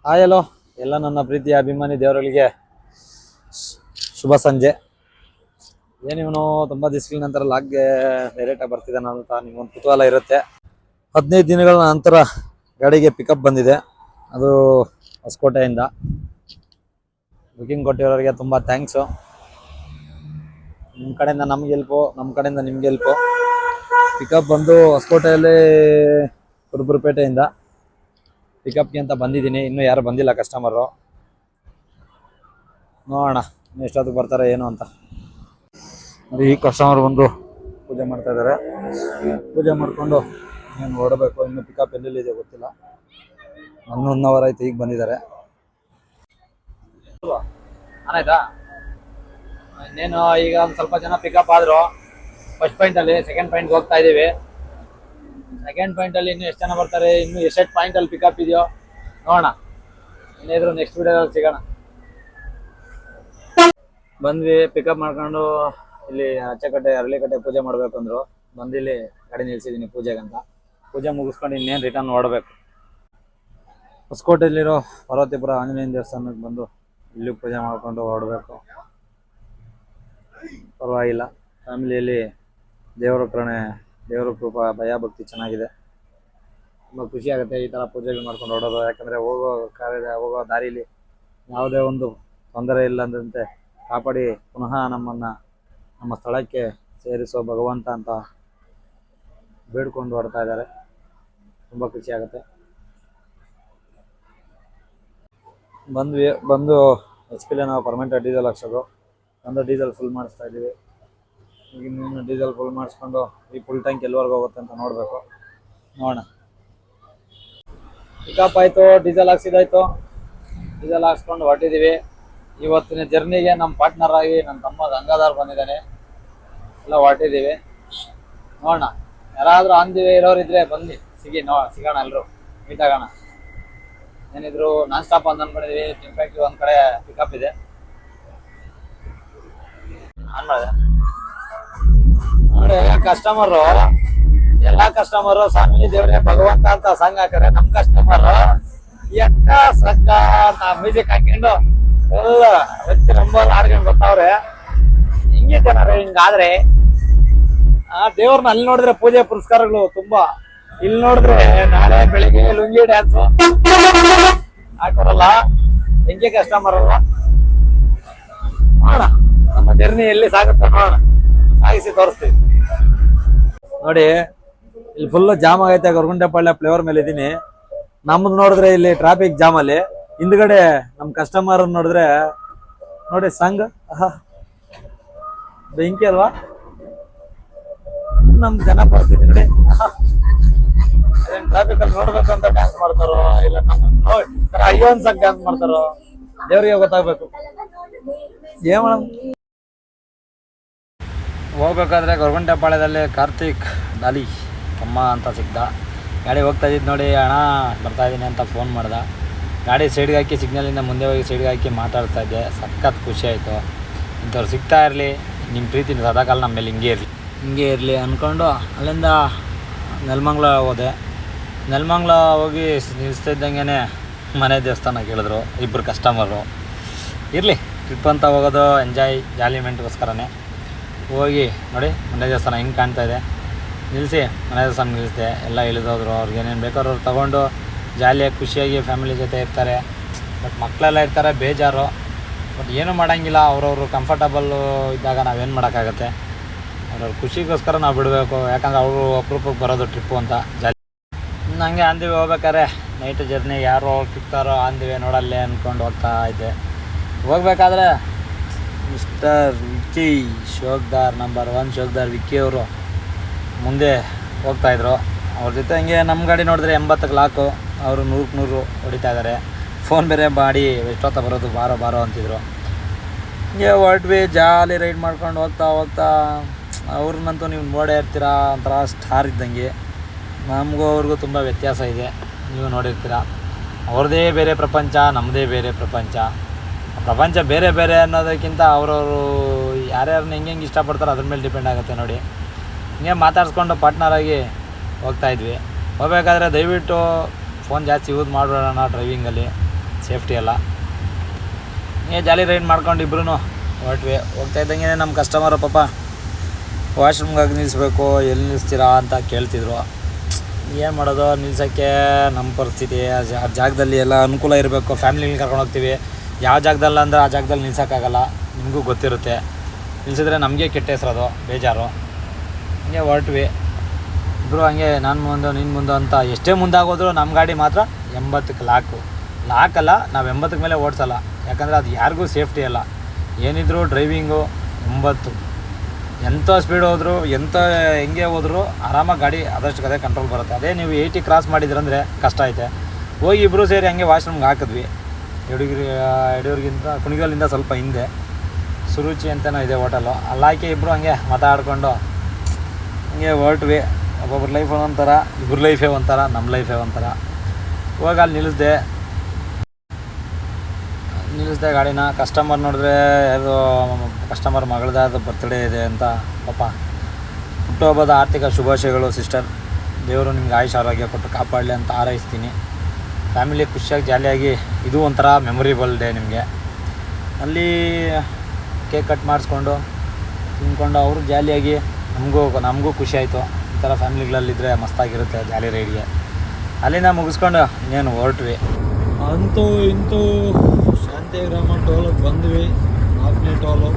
Hi hello ಎಲ್ಲ ನನ್ನ ಪ್ರೀತಿಯ ಅಭಿಮಾನಿ ದೇವರುಗಳಿಗೆ ಶುಭ ಸಂಜೆ. ಏನಿವನು ತುಂಬ ದಿವಸಗಳ ನಂತರ ಲಾಗ್ಗೆ ಡೈರೆಕ್ಟಾಗಿ ಬರ್ತಿದ್ದಾನೆ ಅಂತ ನಿಮ್ಗೊಂದು ಕುತೂಹಲ ಇರುತ್ತೆ. 15 ದಿನಗಳ ನಂತರ ಗಾಡಿಗೆ ಪಿಕಪ್ ಬಂದಿದೆ. ಅದು ಹೊಸಕೋಟೆಯಿಂದ. ಬುಕಿಂಗ್ ಕೊಟ್ಟಿರೋರಿಗೆ ತುಂಬ ಥ್ಯಾಂಕ್ಸು. ನಿಮ್ಮ ಕಡೆಯಿಂದ ನಮ್ಗೆ ಹೆಲ್ಪು, ನಮ್ಮ ಕಡೆಯಿಂದ ನಿಮ್ಗೆ ಹೆಲ್ಪು. ಪಿಕಪ್ ಬಂದು ಹೊಸಕೋಟೆಯಲ್ಲಿ ಕುರುಬುರಪೇಟೆಯಿಂದ ಪಿಕಪ್ಗೆ ಅಂತ ಬಂದಿದ್ದೀನಿ. ಇನ್ನೂ ಯಾರು ಬಂದಿಲ್ಲ ಕಸ್ಟಮರು. ನೋಡೋಣ ಎಷ್ಟೊತ್ತಿಗೆ ಬರ್ತಾರೆ ಏನು ಅಂತ. ನೋಡಿ, ಈ ಕಸ್ಟಮರ್ ಬಂದು ಪೂಜೆ ಮಾಡ್ತಾ ಇದ್ದಾರೆ. ಪೂಜೆ ಮಾಡಿಕೊಂಡು ಏನು ಹೊರಡಬೇಕು. ಇನ್ನು ಪಿಕಪ್ ಎಲ್ಲೆಲ್ಲಿದೆ ಗೊತ್ತಿಲ್ಲ. 1 ಅವರ್ ಆಯ್ತು, ಈಗ ಬಂದಿದ್ದಾರೆ. ಆಯ್ತಾ, ಇನ್ನೇನು ಈಗ ಒಂದು ಸ್ವಲ್ಪ ಜನ ಪಿಕಪ್ ಆದರು. ಫಸ್ಟ್ ಪಾಯಿಂಟಲ್ಲಿ ಸೆಕೆಂಡ್ ಪಾಯಿಂಟ್ಗೆ ಹೋಗ್ತಾ ಇದ್ದೀವಿ. ಸೆಕೆಂಡ್ ಪಾಯಿಂಟಲ್ಲಿ ಇನ್ನೂ ಎಷ್ಟು ಜನ ಬರ್ತಾರೆ, ಇನ್ನೂ ಎಷ್ಟು ಪಾಯಿಂಟಲ್ಲಿ ಪಿಕಪ್ ಇದೆಯೋ ನೋಡೋಣ. ಇನ್ನೇದ್ರು ನೆಕ್ಸ್ಟ್ ವಿಡಿಯೋದಲ್ಲಿ ಸಿಗೋಣ. ಬಂದ್ವಿ, ಪಿಕಪ್ ಮಾಡ್ಕೊಂಡು ಇಲ್ಲಿ ಅಚ್ಚಕಟ್ಟೆ ಅರಳಿಕಟ್ಟೆ ಪೂಜೆ ಮಾಡ್ಬೇಕಂದ್ರು. ಬಂದಿಲ್ಲಿ ಗಾಡಿ ನಿಲ್ಸಿದ್ದೀನಿ ಪೂಜೆಗಂತ. ಪೂಜೆ ಮುಗಿಸ್ಕೊಂಡು ಇನ್ನೇನು ರಿಟರ್ನ್ ಹೊರಡಬೇಕು. ಹೊಸಕೋಟೆಯಲ್ಲಿರೋ ಪಾರ್ವತಿಪುರ ಆಂಜನೇಯನ ದೇವಸ್ಥಾನಕ್ಕೆ ಬಂದು ಇಲ್ಲಿ ಪೂಜೆ ಮಾಡಿಕೊಂಡು ಹೊರಡಬೇಕು. ಪರವಾಗಿಲ್ಲ, ಫ್ಯಾಮಿಲಿಯಲ್ಲಿ ದೇವರ ಕರುಣೆ, ದೇವರ ಕೃಪಾ, ಭಯ ಭಕ್ತಿ ಚೆನ್ನಾಗಿದೆ. ತುಂಬ ಖುಷಿ ಆಗುತ್ತೆ ಈ ಥರ ಪೂಜೆಗಳು ಮಾಡ್ಕೊಂಡು ಹೊರಡೋದು. ಯಾಕಂದರೆ ಹೋಗೋ ದಾರಿಲಿ ಯಾವುದೇ ಒಂದು ತೊಂದರೆ ಇಲ್ಲದಂತೆ ಕಾಪಾಡಿ ಪುನಃ ನಮ್ಮ ಸ್ಥಳಕ್ಕೆ ಸೇರಿಸೋ ಭಗವಂತ ಅಂತ ಬೇಡ್ಕೊಂಡು ಹೊರಡ್ತಾ ಇದ್ದಾರೆ. ತುಂಬ ಖುಷಿ ಆಗುತ್ತೆ. ಬಂದು HP ನಾವು ಪರ್ಮನೆಂಟ್ ಡೀಸೆಲ್ ಹಾಕ್ಸೋದು. ಒಂದು ಡೀಸೆಲ್ ಫುಲ್ ಮಾಡಿಸ್ತಾ ಇದ್ದೀವಿ. ಈಗ ಇನ್ನೂ ಡೀಸೆಲ್ ಫುಲ್ ಮಾಡಿಸ್ಕೊಂಡು ಈ ಫುಲ್ ಟ್ಯಾಂಕ್ ಎಲ್ಲಿವರೆಗೂ ಹೋಗುತ್ತೆ ಅಂತ ನೋಡಬೇಕು. ನೋಡೋಣ. ಪಿಕಪ್ ಆಯಿತು, ಡೀಸೆಲ್ ಹಾಕ್ಸಿದಾಯ್ತು. ಡೀಸೆಲ್ ಹಾಕ್ಸ್ಕೊಂಡು ಹೊರಟಿದ್ದೀವಿ. ಇವತ್ತಿನ ಜರ್ನಿಗೆ ನಮ್ಮ ಪಾರ್ಟ್ನರ್ ಆಗಿ ನನ್ನ ತಮ್ಮ ಗಂಗಾಧರ್ ಬಂದಿದ್ದಾನೆ. ಎಲ್ಲ ಹೊರಟಿದ್ದೀವಿ. ನೋಡೋಣ, ಯಾರಾದರೂ ಆಂದಿವೆ ಇರೋರಿದ್ರೆ ಬನ್ನಿ, ಸಿಗೋಣ, ಎಲ್ಲರೂ ಮೀಟ್ ಆಗೋಣ. ಏನಿದ್ರು ನಾನ್ ಸ್ಟಾಪ್ ಅಂತ ಅಂದ್ಕೊಂಡಿದ್ದೀವಿ. ಇನ್ಫ್ಯಾಕ್ಟ್ ಒಂದು ಕಡೆ ಪಿಕಪ್ ಇದೆ. ನೋಡಿ, ಎಲ್ಲಾ ಕಸ್ಟಮರು ಸ್ವಾಮಿ ದೇವ್ರೆ ಭಗವಂತ ಅಂತ ಸಾಂಗ್ ಹಾಕ್ತಾರೆ. ನಮ್ ಕಸ್ಟಮರ್ ಮ್ಯೂಸಿಕ್ ಹಾಕೊಂಡು ಎಲ್ಲ ವ್ಯಕ್ತಿ ನಂಬರ್ ಆಡ್ಕೊಂಡು ಬರ್ತಾವ್ರೆ. ಹಿಂಗೆ ಜನರೇ, ಹಿಂಗಾದ್ರೆ ದೇವ್ರನ್ನ ಅಲ್ಲಿ ನೋಡಿದ್ರೆ ಪೂಜೆ ಪುರಸ್ಕಾರಗಳು ತುಂಬಾ. ಇಲ್ಲಿ ನೋಡಿದ್ರೆ ನಾಳೆ ಬೆಳಿಗ್ಗೆ ಲುಂಗಿ ಡ್ಯಾನ್ಸು ಹಾಕೋರಲ್ಲ, ಹೆಂಗೆ ಕಸ್ಟಮರ್ ಅಲ್ವಾ. ನೋಡೋಣ ನಮ್ಮ ಜರ್ನಿ ಎಲ್ಲಿ ಸಾಗುತ್ತೆ, ನೋಡೋಣ, ಸಾಗಿಸಿ ತೋರಿಸ್ತೀವಿ. ನೋಡಿ, ಇಲ್ಲಿ ಫುಲ್ ಜಾಮ್ ಆಗೈತೆ. ಗೊರಗುಂಟೆಪಾಳ್ಯ ಫ್ಲೇವರ್ ಮೇಲೆ ಇದ್ದೀನಿ. ನಮ್ದು ನೋಡಿದ್ರೆ ಇಲ್ಲಿ ಟ್ರಾಫಿಕ್ ಜಾಮ್ ಅಲ್ಲಿ. ಹಿಂದ್ಗಡೆ ನಮ್ ಕಸ್ಟಮರ್ ನೋಡಿದ್ರೆ ನೋಡಿ ಸಂಘ ಬೆಂಕಿ ಅಲ್ವಾ. ನಮ್ ಜನ ಪರಿಸ್ಥಿತಿ ನೋಡಿ. ಟ್ರಾಫಿಕ್ ಅಲ್ಲಿ ನೋಡ್ಬೇಕು ಅಂತ ಡ್ಯಾನ್ಸ್ ಮಾಡ್ತಾರೋ ಇಲ್ಲ ಅಯ್ಯೋ ಅನ್ಸಕ್ ಡ್ಯಾನ್ಸ್ ಮಾಡ್ತಾರೋ ದೇವ್ರಿಗೆ ಗೊತ್ತಾಗ್ಬೇಕು. ಏನ್ ಮೇಡಮ್, ಹೋಗ್ಬೇಕಾದ್ರೆ ಗೊರಗುಂಟೆಪಾಳ್ಯದಲ್ಲಿ ಕಾರ್ತಿಕ್ ಡಾಲಿ ತಮ್ಮ ಅಂತ ಸಿಗ್ದ. ಗಾಡಿ ಹೋಗ್ತಾ ಇದ್ದಿದ್ದು ನೋಡಿ, ಅಣ್ಣ ಬರ್ತಾ ಇದ್ದೀನಿ ಅಂತ ಫೋನ್ ಮಾಡ್ದ. ಗಾಡಿ ಸೈಡ್ಗೆ ಹಾಕಿ ಸಿಗ್ನಲಿಂದ ಮುಂದೆ ಹೋಗಿ ಸೈಡ್ಗೆ ಹಾಕಿ ಮಾತಾಡ್ತಾ ಇದ್ದೆ. ಸಖತ್ ಖುಷಿ ಆಯಿತು. ಇಂಥವ್ರು ಸಿಗ್ತಾ ಇರಲಿ, ನಿಮ್ಮ ಪ್ರೀತಿ ಸದಾಕಾಲ ನಮ್ಮ ಮೇಲೆ ಹಿಂಗೆ ಇರಲಿ ಅಂದ್ಕೊಂಡು ಅಲ್ಲಿಂದ ನೆಲಮಂಗ್ಲ ಹೋದೆ. ನೆಲಮಂಗ್ಲ ಹೋಗಿ ನಿಲ್ಲಿಸ್ತಾ ಇದ್ದಂಗೆ ಮನೆ ದೇವಸ್ಥಾನ ಕೇಳಿದ್ರು ಇಬ್ಬರು ಕಸ್ಟಮರು. ಇರಲಿ, ಟ್ರಿಪ್ ಅಂತ ಹೋಗೋದು ಎಂಜಾಯ್ ಜಾಲಿಮೆಂಟ್ಗೋಸ್ಕರನೇ. ಹೋಗಿ ನೋಡಿ ಮನೆ ದೇವಸ್ಥಾನ ಹಿಂಗೆ ಕಾಣ್ತಾ ಇದೆ. ನಿಲ್ಲಿಸಿ ಮನೆ ದೇವಸ್ಥಾನ ನಿಲ್ಲಿಸಿದೆ. ಎಲ್ಲ ಇಳಿದೋದ್ರು. ಅವ್ರಿಗೆ ಏನೇನು ಬೇಕಾದ್ರು ಅವ್ರು ತೊಗೊಂಡು ಜಾಲಿಯಾಗಿ ಖುಷಿಯಾಗಿ ಫ್ಯಾಮಿಲಿ ಜೊತೆ ಇರ್ತಾರೆ. ಬಟ್ ಮಕ್ಕಳೆಲ್ಲ ಇರ್ತಾರೆ, ಬೇಜಾರು. ಬಟ್ ಏನೂ ಮಾಡೋಂಗಿಲ್ಲ. ಅವ್ರವರು ಕಂಫರ್ಟಬಲ್ಲು ಇದ್ದಾಗ ನಾವೇನು ಮಾಡೋಕ್ಕಾಗತ್ತೆ. ಅವ್ರವ್ರ ಖುಷಿಗೋಸ್ಕರ ನಾವು ಬಿಡಬೇಕು. ಯಾಕಂದ್ರೆ ಅವರು ಅಪರೂಪಕ್ಕೆ ಬರೋದು ಟ್ರಿಪ್ಪು ಅಂತ ಜಾಲಿ. ಹಂಗೆ ಆಂದಿವೆ ಹೋಗ್ಬೇಕಾರೆ ನೈಟ್ ಜರ್ನಿ ಯಾರು ಸಿಗ್ತಾರೋ ಆಂದಿವೆ ನೋಡಲ್ಲೇ ಅಂದ್ಕೊಂಡು ಹೋಗ್ತಾ ಇದ್ದೆ. ಹೋಗ್ಬೇಕಾದ್ರೆ ಮಿಸ್ಟರ್ ವಿಕ್ಕಿ ಶೋಕ್ದಾರ್, ನಂಬರ್ 1 ಶೋಕ್ದಾರ್ ವಿಕ್ಕಿ ಅವರು ಮುಂದೆ ಹೋಗ್ತಾಯಿದ್ರು. ಅವ್ರ ಜೊತೆ ಹಂಗೆ ನಮ್ಮ ಗಾಡಿ ನೋಡಿದ್ರೆ 80ಕ್ಕೆ ಲಾಕು, ಅವರು 100ಕ್ಕೆ 100 ಹೊಡಿತಾ ಇದ್ದಾರೆ. ಫೋನ್ ಬೇರೆ ಮಾಡಿ ಎಷ್ಟೊತ್ತ ಬರೋದು, ಬಾರೋ ಅಂತಿದ್ರು. ಹಿಂಗೆ ಹೊರಟ್ವಿ, ಜಾಲಿ ರೈಡ್ ಮಾಡ್ಕೊಂಡು ಹೋಗ್ತಾ ಅವ್ರನ್ನಂತೂ ನೀವು ನೋಡೇ ಇರ್ತೀರ. ಒಂಥರ ಸ್ಟಾರ್ ಇದ್ದಂಗೆ. ನಮಗೂ ಅವ್ರಿಗೂ ತುಂಬ ವ್ಯತ್ಯಾಸ ಇದೆ, ನೀವು ನೋಡಿರ್ತೀರ. ಅವ್ರದ್ದೇ ಬೇರೆ ಪ್ರಪಂಚ, ನಮ್ಮದೇ ಬೇರೆ ಪ್ರಪಂಚ. ಪ್ರಪಂಚ ಬೇರೆ ಬೇರೆ ಅನ್ನೋದಕ್ಕಿಂತ ಅವ್ರವರು ಯಾರ್ಯಾರನ್ನ ಹೆಂಗೆ ಇಷ್ಟಪಡ್ತಾರೋ ಅದ್ರ ಮೇಲೆ ಡಿಪೆಂಡ್ ಆಗುತ್ತೆ. ನೋಡಿ, ಹಿಂಗೆ ಮಾತಾಡಿಸ್ಕೊಂಡು ಪಾರ್ಟ್ನರಾಗಿ ಹೋಗ್ತಾಯಿದ್ವಿ. ಹೋಗ್ಬೇಕಾದ್ರೆ ದಯವಿಟ್ಟು ಫೋನ್ ಜಾಸ್ತಿ ಯೂಸ್ ಮಾಡಬೇಡೋಣ ಡ್ರೈವಿಂಗಲ್ಲಿ. ಸೇಫ್ಟಿ ಎಲ್ಲ. ಹೀಗೆ ಜಾಲಿ ರೈಡ್ ಮಾಡ್ಕೊಂಡು ಇಬ್ರು ಹೊರಟ್ವಿ. ಹೋಗ್ತಾ ಇದ್ದಂಗೆ ನಮ್ಮ ಕಸ್ಟಮರು ಪಾಪ ವಾಶ್ರೂಮ್ಗಾಗಿ ನಿಲ್ಲಿಸ್ಬೇಕು, ಎಲ್ಲಿ ನಿಲ್ಲಿಸ್ತೀರಾ ಅಂತ ಕೇಳ್ತಿದ್ರು. ಏನು ಮಾಡೋದು, ನಿಲ್ಸೋಕ್ಕೆ ನಮ್ಮ ಪರಿಸ್ಥಿತಿ ಆ ಜಾಗದಲ್ಲಿ ಎಲ್ಲ ಅನುಕೂಲ ಇರಬೇಕು. ಫ್ಯಾಮಿಲಿನ ಕರ್ಕೊಂಡು ಹೋಗ್ತೀವಿ, ಯಾವ ಜಾಗದಲ್ಲಿ ಅಂದರೆ ಆ ಜಾಗದಲ್ಲಿ ನಿಲ್ಸೋಕ್ಕಾಗಲ್ಲ, ನಿಮಗೂ ಗೊತ್ತಿರುತ್ತೆ. ನಿಲ್ಸಿದ್ರೆ ನಮಗೆ ಕೆಟ್ಟ ಹೆಸರದು, ಬೇಜಾರು. ಹಂಗೆ ಹೊರಟ್ವಿ ಇಬ್ಬರು. ಹಂಗೆ ನಾನು ಮುಂದೆ ನೀನು ಮುಂದೆ ಅಂತ ಎಷ್ಟೇ ಮುಂದಾಗೋದ್ರು ನಮ್ಮ ಗಾಡಿ ಮಾತ್ರ 80ಕ್ಕೆ ಲಾಕಲ್ಲ. ನಾವು 80ಕ್ಕೆ ಮೇಲೆ ಓಡಿಸಲ್ಲ, ಯಾಕಂದರೆ ಅದು ಯಾರಿಗೂ ಸೇಫ್ಟಿ ಅಲ್ಲ. ಏನಿದ್ರು ಡ್ರೈವಿಂಗು 80, ಎಂಥ ಸ್ಪೀಡ್ ಹೋದ್ರು ಹೆಂಗೆ ಹೋದ್ರು ಆರಾಮಾಗಿ ಗಾಡಿ ಆದಷ್ಟು ಅದೇ ಕಂಟ್ರೋಲ್ ಬರುತ್ತೆ. ಅದೇ ನೀವು 80 ಕ್ರಾಸ್ ಮಾಡಿದ್ರಂದರೆ ಕಷ್ಟ ಐತೆ. ಹೋಗಿ ಇಬ್ಬರು ಸೇರಿ ಹಂಗೆ ವಾಶ್ರೂಮ್ಗೆ ಹಾಕಿದ್ವಿ. ಯಡಿಯೂರಿಗಿಂತ ಕುಣಿಗಲ್ಲಿಂದ ಸ್ವಲ್ಪ ಹಿಂದೆ ಸುರುಚಿ ಅಂತಲೂ ಇದೆ ಹೋಟೆಲು. ಅಲ್ಲಿ ಹಾಕಿ ಇಬ್ಬರು ಹಂಗೆ ಮಾತಾಡಿಕೊಂಡು ಹಂಗೆ ಹೊರಟ್ವಿ. ಒಬ್ಬೊಬ್ರ ಲೈಫ್ ಒಂಥರ, ಇಬ್ಬರ ಲೈಫೇ ಒಂಥರ, ನಮ್ಮ ಲೈಫೇ ಒಂಥರ. ಹೋಗಿ ಅಲ್ಲಿ ನಿಲ್ಲಿಸ್ದೆ ಗಾಡಿನ. ಕಸ್ಟಮರ್ ನೋಡಿದ್ರೆ ಯಾವುದು ಕಸ್ಟಮರ್ ಮಗಳದಾದ ಬರ್ತ್ಡೇ ಇದೆ ಅಂತ ಪಾಪ ಹುಟ್ಟುಹಬ್ಬದ ಆರ್ಥಿಕ ಶುಭಾಶಯಗಳು ಸಿಸ್ಟರ್. ದೇವರು ನಿಮ್ಗೆ ಆಯುಷ್ ಆರೋಗ್ಯ ಕೊಟ್ಟು ಕಾಪಾಡಲಿ ಅಂತ ಹಾರೈಸ್ತೀನಿ. ಫ್ಯಾಮಿಲಿ ಖುಷಿಯಾಗಿ ಜಾಲಿಯಾಗಿ ಇದು ಒಂಥರ ಮೆಮೊರೇಬಲ್ ಡೇ ನಿಮಗೆ. ಅಲ್ಲಿ ಕೇಕ್ ಕಟ್ ಮಾಡಿಸ್ಕೊಂಡು ತಿಂದ್ಕೊಂಡು ಅವರು ಜಾಲಿಯಾಗಿ, ನಮಗೂ ಖುಷಿ ಆಯಿತು. ಈ ಥರ ಫ್ಯಾಮಿಲಿಗಳಲ್ಲಿದ್ದರೆ ಮಸ್ತಾಗಿರುತ್ತೆ ಜಾಲಿ ರೈಡ್ಗೆ. ಅಲ್ಲಿಂದ ಮುಗಿಸ್ಕೊಂಡು ಇನ್ನೇನು ಹೊರಟ್ವಿ. ಅಂತೂ ಇಂತೂ ಶಾಂತಿಗ್ರಾಮ ಟೋಲಿಗೆ ಬಂದ್ವಿ. 4ನೇ ಟೋಲು.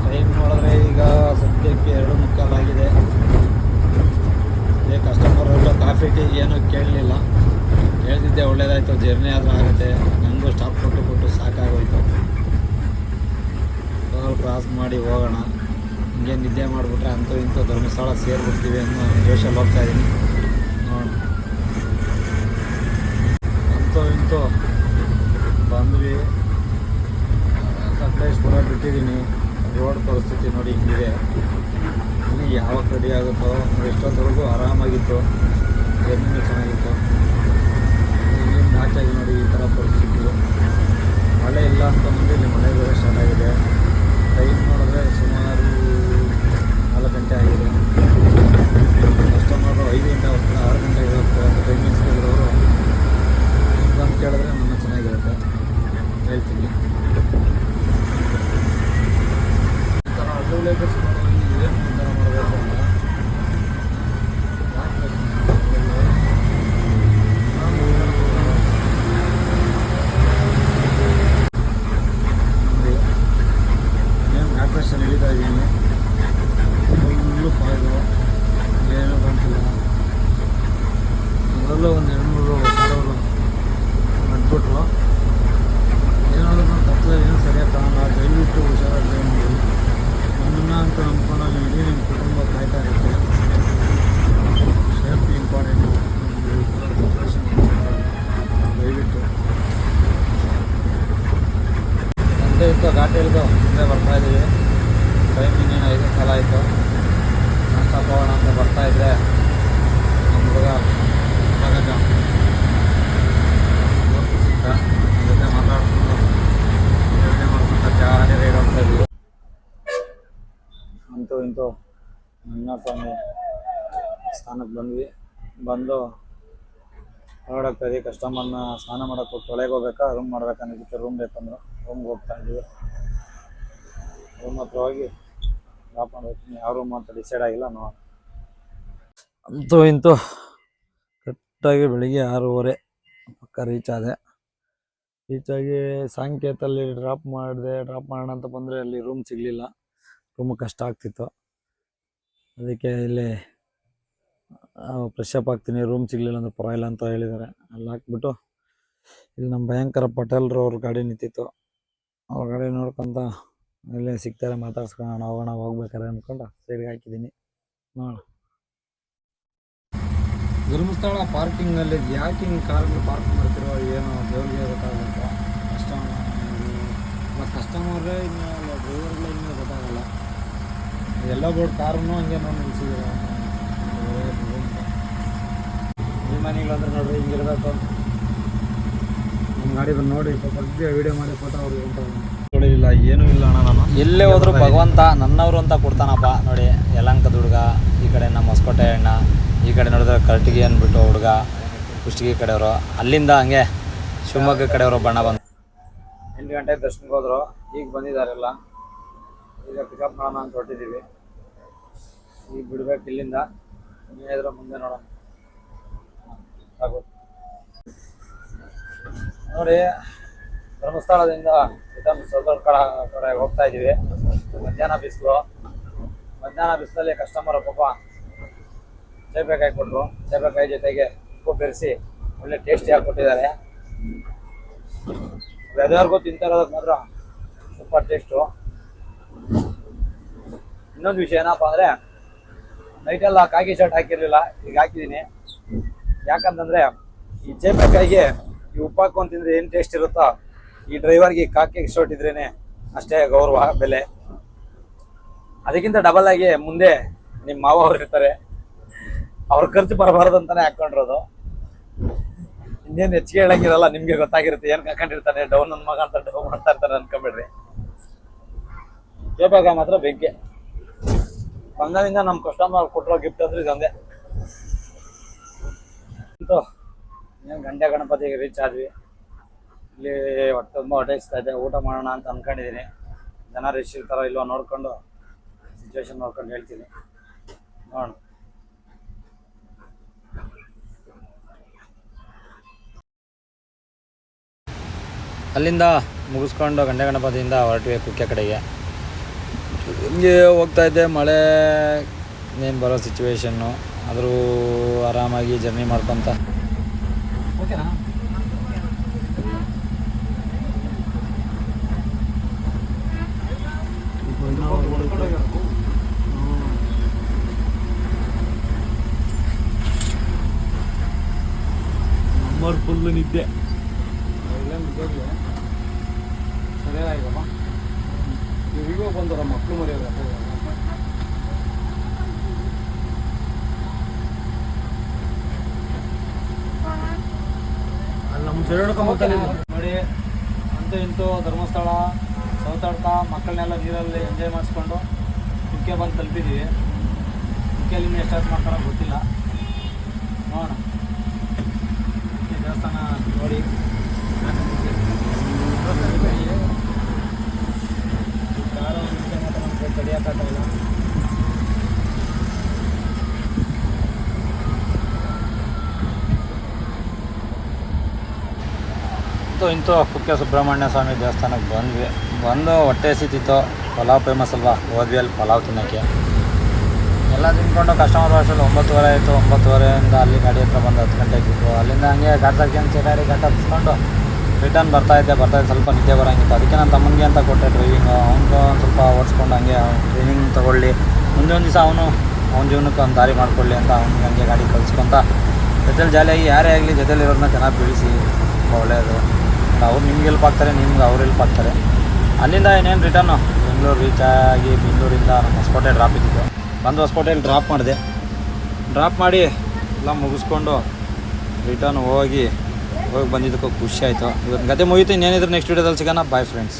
ಟೈಮ್ ನೋಡಿದ್ರೆ ಈಗ ಸದ್ಯಕ್ಕೆ 2:15 ಆಗಿದೆ. ಅದೇ ಕಸ್ಟಮರ್ ಕಾಫಿ ಟೀ ಏನೂ ಕೇಳಲಿಲ್ಲ. ಕೇಳ್ತಿದ್ದೆ ಒಳ್ಳೇದಾಯಿತು, ಜರ್ನಿ ಆದರೂ ಆಗುತ್ತೆ. ನನಗೂ ಸ್ಟಾಪ್ ಕೊಟ್ಟು ಸಾಕಾಗೋಯ್ತು. ಟೋಲ್ ಕ್ರಾಸ್ ಮಾಡಿ ಹೋಗೋಣ, ಹಿಂಗೆ ನಿದ್ದೆ ಮಾಡಿಬಿಟ್ರೆ ಅಂತೂ ಇಂತೂ ಧರ್ಮಸ್ಥಳ ಸೇರಿಬಿಡ್ತೀವಿ ಅನ್ನೋ ಯೋಚನೆ ಹೋಗ್ತಾಯಿದ್ದೀನಿ. ನೋಡೋಣ. ಅಂತೂ ಇಂತೂ ಬಂದ್ವಿ. ಸಕಲೇಶ್ಪುರ ಬಿಟ್ಟಿದ್ದೀನಿ. ರೋಡ್ ಪರಿಸ್ಥಿತಿ ನೋಡಿ ಹಿಂಗಿದೆ. ಇನ್ನು ಯಾವಾಗ ರೆಡಿ ಆಗುತ್ತೋ ಎಷ್ಟೊತ್ತವರೆಗೂ ಆರಾಮಾಗಿತ್ತು, ಜರ್ನಿನೂ ಚೆನ್ನಾಗಿತ್ತು. ಇಲ್ಲಿ ಮ್ಯಾಚಾಗಿ ನೋಡಿ ಈ ಥರ ಪರಿಸ್ಥಿತಿ. ಮಳೆ ಇಲ್ಲ ಅಂತ ಮುಂದೆ ಇಲ್ಲಿ ಮಳೆ ಬೇರೆ ಸ್ಟಾರ್ಟ್ ಆಗಿದೆ. ಟೈಮ್ ನೋಡಿದ್ರೆ ಸುಮಾರು 4 ಗಂಟೆ ಆಗಿದೆ. ಕಸ್ಟಮರು 5 ಗಂಟೆ ಹೋಗ್ತಾರೆ, 6 ಗಂಟೆಗೆ ಹೋಗ್ತಾರೆ ಅಂತ ಟೈಮಿಂಗ್ಸ್ ಕೇಳಿದವರು ಬಂದು ಕೇಳಿದ್ರೆ ನನ್ನ ಚೆನ್ನಾಗಿರುತ್ತೆ ಹೇಳ್ತೀನಿ. ಈ ಥರ ಅಡ್ವರ್ಟೈಸ್ ಏನು ಥರ ಮಾಡಬೇಕು ಅಂತ ಏನು ಮ್ಯಾಟ್ರೆಸ್ಸನ್ನು ಹಿಡಿತಾ ಇದ್ದೀನಿ. ಫುಲ್ಲು ಫಾಯ್ದು, ಏನೂ ಬಂತಿಲ್ಲ. ಮೊದಲು ಒಂದು 200 ಸಾವಿರ ನಡ್ಬಿಟ್ರು. ಏನಾದರೂ ಕತ್ಲೆ ಏನೂ ಸರಿಯಾಗಿ ಕಾಣಲ್ಲ. ದಯವಿಟ್ಟು ಹುಷಾರಾಗಿ ಡ್ರೈವ್ ಮಾಡಿ. ನನ್ನನ್ನು ಅಂತ ಅಂದ್ಕೊಂಡು ಇಡೀ ನಿಮ್ಮ ಕುಟುಂಬ ಕಾಯ್ತಾ ಇರುತ್ತೆ. Safety important. ದಯವಿಟ್ಟು ಮುಂದೆ ಇತ್ತು ಘಾಟಿ ಇಳಿದು ಮುಂದೆ ಬರ್ತಾಯಿದ್ದೀವಿ. ಟೈಮ್ ಇನ್ನೇನು 5 ಕಾಲ ಆಯಿತು. ನಾಷ್ಟ ಹೋಗೋಣ ಅಂತ ಬರ್ತಾಯಿದ್ರೆ ನಮ್ಮ ಹುಡುಗ ಸಿಕ್ಕ ಜೊತೆ ಮಾತಾಡ್ಕೊಂಡು ಯೋಚನೆ ಮಾಡ್ಕೊಂಡು ಜಾಲಿ ರೈಡ್ ಹೋಗ್ತಾ ಇದ್ವಿ. ಅಂತೂ ಇಂತೂ ನನ್ನ ಸ್ವಾಮಿ ಸ್ಥಾನಕ್ಕೆ ಬಂದು ಹೊರಡೋಗ್ತಾಯಿದ್ವಿ. ಕಸ್ಟಮರ್ನ ಸ್ನಾನ ಮಾಡೋಕ್ಕೆ ಹೋಗಿ ತೊಳೆಗೆ ಹೋಗ್ಬೇಕಾ ರೂಮ್ ಮಾಡ್ಬೇಕಂದಿದ್ದಕ್ಕೆ ರೂಮ್ ಬೇಕಂದ್ರು ರೂಮ್ಗೆ ಹೋಗ್ತಾಯಿದ್ವಿ. ರೂಮ್ ಹತ್ರ ಹೋಗಿ ಡ್ರಾಪ್ ಮಾಡ್ಬೇಕು. ಯಾವ ರೂಮ್ ಅಂತ ಡಿಸೈಡ್ ಆಗಿಲ್ಲ. ಅಂತೂ ಇಂತೂ ಕರೆಕ್ಟಾಗಿ ಬೆಳಿಗ್ಗೆ 6:30 ಪಕ್ಕ ರೀಚ್ ಆಗಿ ಸಾಂಕೇತಲ್ಲಿ ಡ್ರಾಪ್ ಮಾಡೋಣ ಅಂತ ಬಂದರೆ ಅಲ್ಲಿ ರೂಮ್ ಸಿಗಲಿಲ್ಲ. ರೂಮ್ ಕಷ್ಟ ಆಗ್ತಿತ್ತು. ಅದಕ್ಕೆ ಇಲ್ಲಿ ಫ್ರೆಶ್ ಅಪ್ ಆಗ್ತೀನಿ, ರೂಮ್ ಸಿಗಲಿಲ್ಲ ಅಂದರೆ ಪರವಾಗಿಲ್ಲ ಅಂತ ಹೇಳಿದ್ದಾರೆ. ಅಲ್ಲಿ ಹಾಕ್ಬಿಟ್ಟು ಇಲ್ಲಿ ನಮ್ಮ ಭಯಂಕರ ಪಟೇಲ್ರವ್ರ ಗಾಡಿ ನಿಂತಿತ್ತು. ಅವ್ರ ಗಾಡಿ ನೋಡ್ಕೊತ ಇಲ್ಲೇ ಸಿಗ್ತಾರೆ ಮಾತಾಡ್ಸ್ಕೊಳ್ಳೋಣ ಹೋಗ್ಬೇಕಾರೆ ಅಂದ್ಕೊಂಡು ಸೈಡ್ಗೆ ಹಾಕಿದ್ದೀನಿ. ನೋಡೋಣ. ಧರ್ಮಸ್ಥಳ ಪಾರ್ಕಿಂಗ್ನಲ್ಲಿ ಯಾಕೆ ಹಿಂಗೆ ಕಾರ್ಗಳು ಪಾರ್ಕ್ ಮಾಡ್ತಿರೋ ಏನೋ ದೇವ್ರಿಗೆ ಗೊತ್ತಾಗಬೇಕು. ಕಸ್ಟಮರೇ ಇನ್ನು ಡ್ರೈವರ್ಗಳೇ ಇನ್ನೂ ಗೊತ್ತಾಗಲ್ಲ. ಎಲ್ಲ ಬೋರ್ಡ್ ಕಾರನ್ನು ಹಂಗೆ ನೋಡಿ ನಿಲ್ಸಿದ್ದೀರ. ಅಭಿಮಾನಿಗಳಂದ್ರೆ ನೋಡ್ರಿ ಹಿಂಗಿರ್ಬೇಕು. ನಮ್ಮ ಗಾಡಿ ಬಂದು ನೋಡಿ ಬಗ್ಗೆ ವೀಡಿಯೋ ಮಾಡಿ ಫೋಟೋ ಅವ್ರಿಗೆ ಇಲ್ಲ ಏನೂ ಇಲ್ಲ ಅಣ್ಣ. ನಾನು ಎಲ್ಲೇ ಹೋದ್ರು ಭಗವಂತ ನನ್ನವರು ಅಂತ ಕೊಡ್ತಾನಪ್ಪ. ನೋಡಿ ಯಲಂಕದ ಹುಡುಗ, ಈ ಕಡೆ ನಮ್ಮ ಹೊಸಕೋಟೆ ಅಣ್ಣ, ಈ ಕಡೆ ನೋಡಿದ್ರೆ ಕರ್ಟಿಗೆ ಅಂದ್ಬಿಟ್ಟು ಹುಡುಗ ಕುಷ್ಟಗಿ ಕಡೆಯವರು, ಅಲ್ಲಿಂದ ಹಂಗೆ ಶಿವಮೊಗ್ಗ ಕಡೆಯವರು ಬಣ್ಣ ಬಂದು 8 ಗಂಟೆಗೆ ದರ್ಶನಕ್ಕೆ ಹೋದ್ರು. ಈಗ ಬಂದಿದ್ದಾರೆಲ್ಲ. ಈಗ ಪಿಕಪ್ ಮಾಡೋಣ ಅಂತ ಹೊರಟಿದ್ದೀವಿ. ಈಗ ಬಿಡ್ಬೇಕು ಇಲ್ಲಿಂದ. ಏನಾದರೂ ಮುಂದೆ ನೋಡೋಣ. ಸಾಕು ನೋಡಿ, ಧರ್ಮಸ್ಥಳದಿಂದ ಸೌದರ್ ಕಡೆ ಹೋಗ್ತಾ ಇದ್ದೀವಿ. ಮಧ್ಯಾಹ್ನ ಬಿಸಿಲಲ್ಲಿ ಕಸ್ಟಮರ್ ಪಾಪ ಸೇಬೆಕಾಯಿ ಕೊಟ್ಟರು. ಸೇಬೆಕಾಯಿ ಜೊತೆಗೆ ಉಪ್ಪು ಬೆರೆಸಿ ಒಳ್ಳೆ ಟೇಸ್ಟಿಯಾಗಿ ಕೊಟ್ಟಿದ್ದಾರೆ. ಎಲ್ಲರಿಗೂ ತಿಂತಾರೋದಕ್ಕೆ ಮಾತ್ರ ಸೂಪರ್ ಟೇಸ್ಟು. ಇನ್ನೊಂದು ವಿಷಯ ಏನಪ್ಪ ಅಂದರೆ, ನೈಟೆಲ್ಲ ಕಾಕಿ ಶರ್ಟ್ ಹಾಕಿರಲಿಲ್ಲ, ಈಗ ಹಾಕಿದ್ದೀನಿ. ಯಾಕಂತಂದರೆ ಈ ಸೇಬೆಕಾಯಿಗೆ ಈ ಉಪ್ಪು ಹಾಕೊಂಡು ತಿಂದರೆ ಏನು ಟೇಸ್ಟ್ ಇರುತ್ತೋ, ಈ ಡ್ರೈವರ್ಗೆ ಕಾಕಿ ಶರ್ಟ್ ಇದ್ರೇ ಅಷ್ಟೇ ಗೌರವ, ಬೆಲೆ. ಅದಕ್ಕಿಂತ ಡಬಲ್ ಆಗಿ ಮುಂದೆ ನಿಮ್ಮ ಮಾವ ಅವ್ರು ಇರ್ತಾರೆ, ಅವ್ರ ಖರ್ಚು ಬರಬಾರ್ದು ಅಂತಾನೆ ಹಾಕೊಂಡಿರೋದು. ಇನ್ನೇನು ಹೆಚ್ಚಿಗೆ ಹೇಳಂಗಿರಲ್ಲ, ನಿಮ್ಗೆ ಗೊತ್ತಾಗಿರುತ್ತೆ ಏನು ಹಾಕೊಂಡಿರ್ತಾನೆ. ಡೌನ್ ನನ್ನ ಮಗ ಅಂತ ಡೌನ್ ಮಾಡ್ತಾ ಇರ್ತಾರೆ ಅನ್ಕೊಂಬಿಡ್ರಿ. ಸೇಬೆಕಾಯಿ ಮಾತ್ರ ಬೆಂಕಿ. ಬಂದಾಗಿಂದ ನಮ್ಮ ಕಸ್ಟಮರ್ ಕೊಟ್ಟಿರೋ ಗಿಫ್ಟ್ ಅಂದ್ರೆ ಇದೊಂದೇ. ಏನು ಗಂಟೆ ಗಣಪತಿಗೆ ರೀಚ್ ಆದ್ವಿ. ಇಲ್ಲಿ ತುಂಬ ಹೊಟ್ಟೆಸ್ತಾ ಇದೆ. ಊಟ ಮಾಡೋಣ ಅಂತ ಅನ್ಕೊಂಡಿದ್ದೀನಿ. ಜನ ರಶ್ ಇರ್ತಾರೋ ಇಲ್ವೋ ನೋಡ್ಕೊಂಡು, ಸಿಚುವೇಶನ್ ನೋಡ್ಕೊಂಡು ಹೇಳ್ತೀನಿ. ನೋಡೋಣ. ಅಲ್ಲಿಂದ ಮುಗಿಸ್ಕೊಂಡು ಗಂಟೆ ಗಣಪತಿಯಿಂದ ಹೊರಟಿವೆ ಕುಕ್ಕೆ ಕಡೆಗೆ. ಹಿಂಗೆ ಹೋಗ್ತಾ ಇದ್ದೆ. ಮಳೆ ಏನು ಬರೋ ಸಿಚುವೇಶನ್ನು, ಆದರೂ ಆರಾಮಾಗಿ ಜರ್ನಿ ಮಾಡ್ಕೊತ ಓಕೆನಾ. ನಂಬರ್ ಫುಲ್ ನಿದ್ದೆ ಸರಿಯಾಗಪ್ಪ. ಇವಾಗ ಬಂದರ ಮಕ್ಕಳು ಮರೆಯೋದು. ನೋಡಿ, ಅಂತೂ ಇಂತೂ ಧರ್ಮಸ್ಥಳ ಸೌತಾಡ್ತಾ ಮಕ್ಕಳನ್ನೆಲ್ಲ ನೀರಲ್ಲಿ ಎಂಜಾಯ್ ಮಾಡಿಸ್ಕೊಂಡು ಕುಕ್ಕೆ ಬಂದು ತಲುಪಿದ್ದೀವಿ. ಕುಕ್ಕೆಯಲ್ಲಿ ಇನ್ನೂ ಎಷ್ಟಾದ್ರು ಮಾಡ್ಕೊಳ್ಳೋ ಗೊತ್ತಿಲ್ಲ. ನೋಡೋಣ. ದೇವಸ್ಥಾನ ನೋಡಿ ಕಾರು ಮಾತ್ರ ತಡೆಯೋಕ್ಕಾಗಲ್ಲ. ಇಂತೂ ಕುಕ್ಕೆ ಸುಬ್ರಹ್ಮಣ್ಯ ಸ್ವಾಮಿ ದೇವಸ್ಥಾನಕ್ಕೆ ಬಂದು ಹೊಟ್ಟೆ ಹಸಿತಿತ್ತು. ಪಲಾವ್ ಫೇಮಸ್ ಅಲ್ವಾ, ಹೋದ್ವಿ ಅಲ್ಲಿ ಪಲಾವ್ ತಿನ್ನೋಕ್ಕೆ. ಎಲ್ಲ ತಿನ್ಕೊಂಡು ಕಸ್ಟಮರ್ ಅಷ್ಟರಲ್ಲಿ 9:30 ಆಯಿತು. 9:30ಇಂದ ಅಲ್ಲಿ ಗಾಡಿ ಹತ್ರ ಬಂದು 10 ಗಂಟೆಗೆ ಇತ್ತು. ಅಲ್ಲಿಂದ ಹಂಗೆ ಗಾಡ್ಸಕ್ಕೆ ಚಿರಾಡಿ ಘಾಟ ಹತ್ಸ್ಕೊಂಡು ರಿಟರ್ನ್ ಬರ್ತಾಯಿದ್ದೆ. ಸ್ವಲ್ಪ ನಿದ್ದೆ ಬರೋಂಗಿತ್ತು. ಅದಕ್ಕೆ ನನ್ನ ತಮ್ಮನಿಗೆ ಅಂತ ಕೊಟ್ಟೆ ಡ್ರೈವಿಂಗು. ಅವನಿಗೂ ಒಂದು ಸ್ವಲ್ಪ ಓಡಿಸ್ಕೊಂಡು ಹಂಗೆ ಟ್ರೈನಿಂಗ್ ತೊಗೊಳ್ಳಿ, ಮುಂದೆ ಒಂದು ದಿವಸ ಅವನ ಜೀವನಕ್ಕೆ ಒಂದು ದಾರಿ ಮಾಡಿಕೊಳ್ಳಿ ಅಂತ ಅವ್ನಿಗೆ ಹಂಗೆ ಗಾಡಿ ಕಲಿಸ್ಕೊಂತ ಜೊತೆಲಿ ಜಾಲಿಯಾಗಿ ಯಾರೇ ಆಗಲಿ ಜೊತೆಲಿರೋರನ್ನ ಚೆನ್ನಾಗಿ ಬೆಳೆಸಿ, ಒಳ್ಳೆಯದು. ಅವ್ರು ನಿಮ್ಗೆ ಹೆಲ್ಪ್ ಆಗ್ತಾರೆ, ನಿಮ್ಗೆ ಅವ್ರು ಹೆಲ್ಪ್ ಆಗ್ತಾರೆ. ಅಲ್ಲಿಂದ ಇನ್ನೇನು ರಿಟರ್ನು ಬೆಂಗಳೂರು ರೀಚ್ ಆಗಿ, ಬೆಂಗಳೂರಿಂದ ನಮ್ಮ ಹೊಸಕೋಟೆ ಡ್ರಾಪ್ ಇದ್ದಿದ್ದು. ಬಂದು ಹೊಸಕೋಟೆಯಲ್ಲಿ ಡ್ರಾಪ್ ಮಾಡಿ ಎಲ್ಲ ಮುಗಿಸ್ಕೊಂಡು ರಿಟರ್ನ್ ಹೋಗಿ ಬಂದಿದ್ದಕ್ಕೂ ಖುಷಿ ಆಯಿತು. ಇವತ್ತು ಗತೆ ಮುಗೀತು. ಇನ್ನೇನಿದ್ರು ನೆಕ್ಸ್ಟ್ ವೀಡಿಯೋದಲ್ಲಿ ಸಿಗೋಣ. Bye friends.